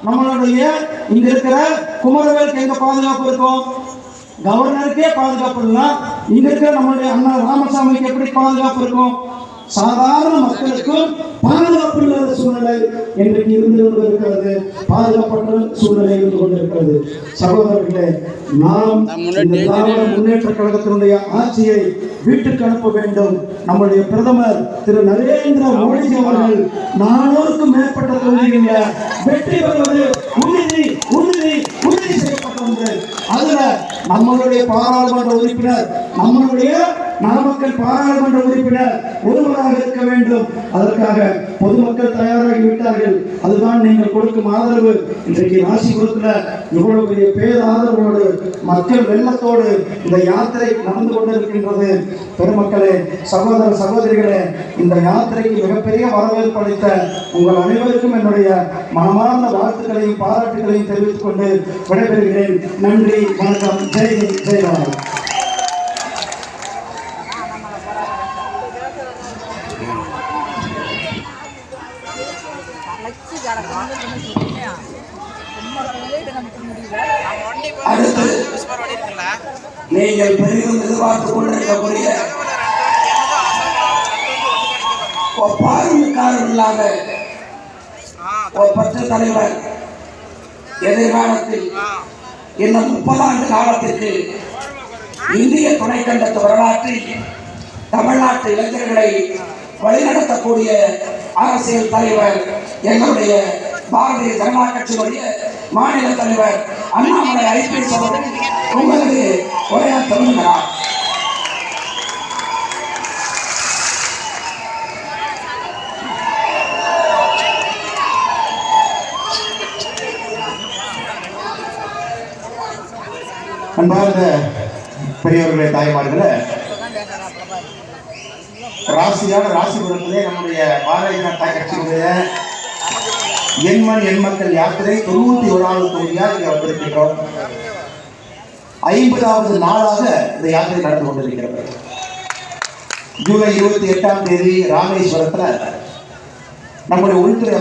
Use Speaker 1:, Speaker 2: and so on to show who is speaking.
Speaker 1: நம்மளுடைய இங்க இருக்கிற குமரவேலுக்கு எங்க பாதுகாப்பு இருக்கும்? கவர்னருக்கே பாதுகாப்பு இல்லைன்னா இங்க இருக்கிற நம்மளுடைய அண்ணா ராமசாமிக்கு எப்படி பாதுகாப்பு இருக்கும்? சாதாரண மக்களுக்கும் பாதுகாப்பு இல்லாத சூழ்நிலை இன்றைக்கு இருந்து கொண்டிருக்கிறது. பாதுகாப்பற்ற சூழ்நிலை இருந்து கொண்டிருக்கிறது. சகோதரர்களே, நாம் திராவிட முன்னேற்ற கழகத்தினுடைய ஆட்சியை வீட்டுக்கு அனுப்ப வேண்டும். நம்முடைய பிரதமர் திரு நரேந்திர மோடி அவர்கள் 400க்கும் மேற்பட்ட தொகுதிகளில் வெற்றி பெறுவது உறுதி உறுதி உறுதி செய்யப்பட்டது. அதுல நம்மளுடைய பாராளுமன்ற உறுப்பினர், நம்மளுடைய நாமக்கல் பாராளுமன்ற உறுப்பினர் ஒருவராக இருக்க வேண்டும். அதற்காக பொதுமக்கள் தயாராகி விட்டார்கள். அதுதான் நீங்கள் கொடுக்கும் ஆதரவு. இன்றைக்கு ராசிபுரத்தில் இவ்வளவு பெரிய பேராதரவோடு மக்கள் வெள்ளத்தோடு இந்த யாத்திரை நடந்து கொண்டிருக்கின்றது. பெருமக்களே, சகோதர சகோதரிகளே, இந்த யாத்திரைக்கு மிகப்பெரிய வரவேற்பு அளித்த உங்கள் அனைவருக்கும் என்னுடைய மனமார்ந்த வாழ்த்துக்களையும் பாராட்டுகளையும் தெரிவித்துக் கொண்டு விடைபெறுகிறேன். நன்றி, வணக்கம். ஜெய் ஹிந்த், ஜெய் பாரத்.
Speaker 2: நீங்கள் பெரிதும் எதிர்பார்த்துக் கொண்டிருக்கக்கூடிய பார்வைக்காரர் இல்லாத பற்ற தலைவர் எதிர்காலத்தில் இன்னும் 30 ஆண்டு காலத்திற்கு இந்திய துணைக்கண்டத்து வரலாற்றில் தமிழ்நாட்டு இளைஞர்களை வழிநடத்தக்கூடிய அரசியல் தலைவர் எங்களுடைய பாரதிய ஜனதா கட்சியினுடைய மாநில தலைவர் அண்ணாமலை ஐபிஎஸ் அவர்கள் உங்களுக்கு உரையாற்ற தொடங்குகிறார்.
Speaker 3: அன்பார்ந்த பெரியவர்களே, தாய்மார்களே, ராசிபுரத்திலே நம்முடைய பாரதிய ஜனதா கட்சியினுடைய எண்மண் எண்மக்கள் யாத்திரை 91வது தொகுதியாக இங்கே வந்திருக்கின்றோம். 50வது நாளாக இந்த யாத்திரை நடந்து கொண்டிருக்கிறது. ஜூலை 28ஆம் தேதி ராமேஸ்வரத்தில் நம்முடைய உள்துறை